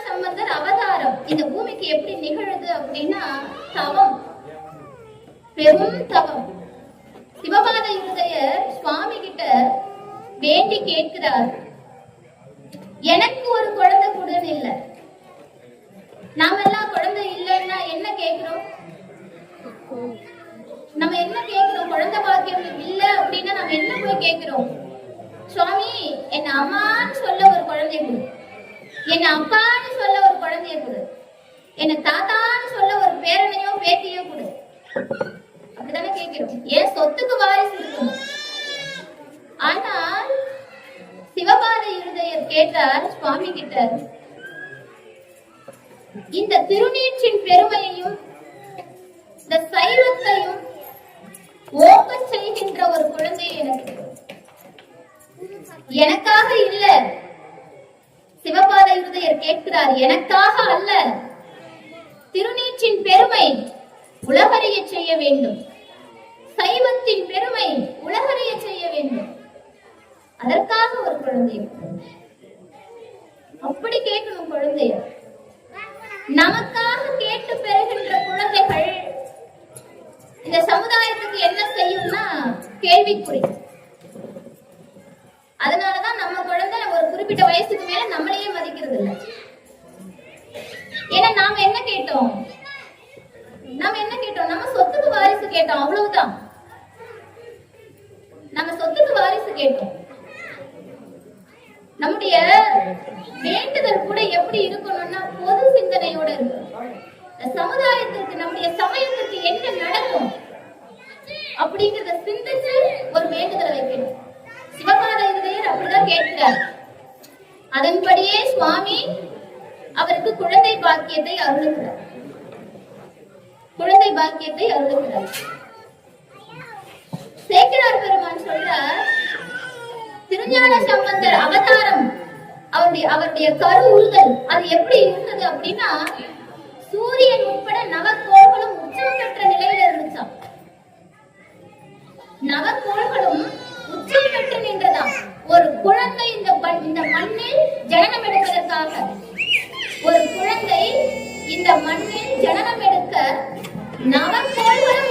சம்பந்தர் அவதாரம் இந்த பூமிக்கு எப்படி நிகழுது அப்படின்னா தவம், பெரும் தவம். சிவபாத இருதயர் சுவாமி கிட்ட வேண்டி கேட்கிறார், எனக்கு ஒரு குழந்தை கொடுன்னு இல்ல. நாம எல்லாம் குழந்தை இல்லைன்னா என்ன கேட்கிறோம்? நம்ம என்ன கேட்கிறோம்? குழந்தை பாக்கியம் இல்ல அப்படின்னா நம்ம என்ன போய் கேட்கிறோம்? சுவாமி என்ன அம்மான்னு சொல்ல ஒரு குழந்தைய கொடு, என்ன அப்பான்னு சொல்ல ஒரு குழந்தைய கொடு, என்ன தாத்தான்னு சொல்ல ஒரு பேரனையோ பேத்தியோ கொடு. அப்படித்தானே கேட்கிறோம். ஏன் சொத்துக்கு வாரிசு இருக்கணும். ஆனால் சிவபாத இருதயர் கேட்டார் சுவாமி கிட்ட, இந்த திருநீற்றின் பெருமையையும் இந்த சைவத்தையும் ஓக்க செய்கின்ற ஒரு குழந்தை எனக்கு எனக்காக இல்ல. சிவபாத இருதயர் கேட்கிறார், எனக்காக அல்ல, திருநீற்றின் பெருமை உலகறிய செய்ய வேண்டும், சைவத்தின் பெருமை உலகறிய செய்ய வேண்டும், அதற்காக ஒரு குழந்தை. அப்படி கேட்கணும் குழந்தைய. நமக்காக கேட்டு பெறுகின்ற குழந்தைகள் இந்த சமுதாயத்துக்கு என்ன செய்யும்னா கேள்விக்குறி. அதனாலதான் நம்ம குழந்தை ஒரு குறிப்பிட்ட வயசுக்கு மேல நம்மளையே மதிக்கிறது இல்லை. ஏன்னா நாம என்ன கேட்டோம்? நம்ம சொத்துக்கு வாரிசு கேட்டோம், அவ்வளவுதான். நம்ம சொத்துக்கு வாரிசு கேட்டோம். நம்முடைய வேண்டுதல் கூட எப்படி இருக்கணும்னா பொது சிந்தனையோட இருக்கணும். சமுதாயத்திற்கு நம்முடைய சமயத்திற்கு என்ன நடக்கும் அப்படிங்கறத சிந்திச்சு ஒரு வேண்டுதலை வைக்கணும். சிவபாத இருதயர் அப்படிதான் கேட்கிறார். அதன்படியே சுவாமி அவருக்கு குழந்தை பாக்கியத்தை அருளுகிறார். சேக்கிழார் பெருமான் சொல்றார், திருஞான சம்பந்தர் அவதாரம் அவருடைய கருவுறுதல் அது எப்படி இருந்தது அப்படின்னா, சூரியன் உட்பட நவக்கோள்களும் உச்சம் பெற்ற நிலையில இருந்துச்சாம். நவக்கோள்களும் உச்சம் பெற்று நின்றதாம். ஒரு குழந்தை இந்த மண்ணில் ஜனனம் எடுப்பதற்காக, ஒரு குழந்தை இந்த மண்ணில் ஜனனம் எடுக்க நவக்கோள்களும்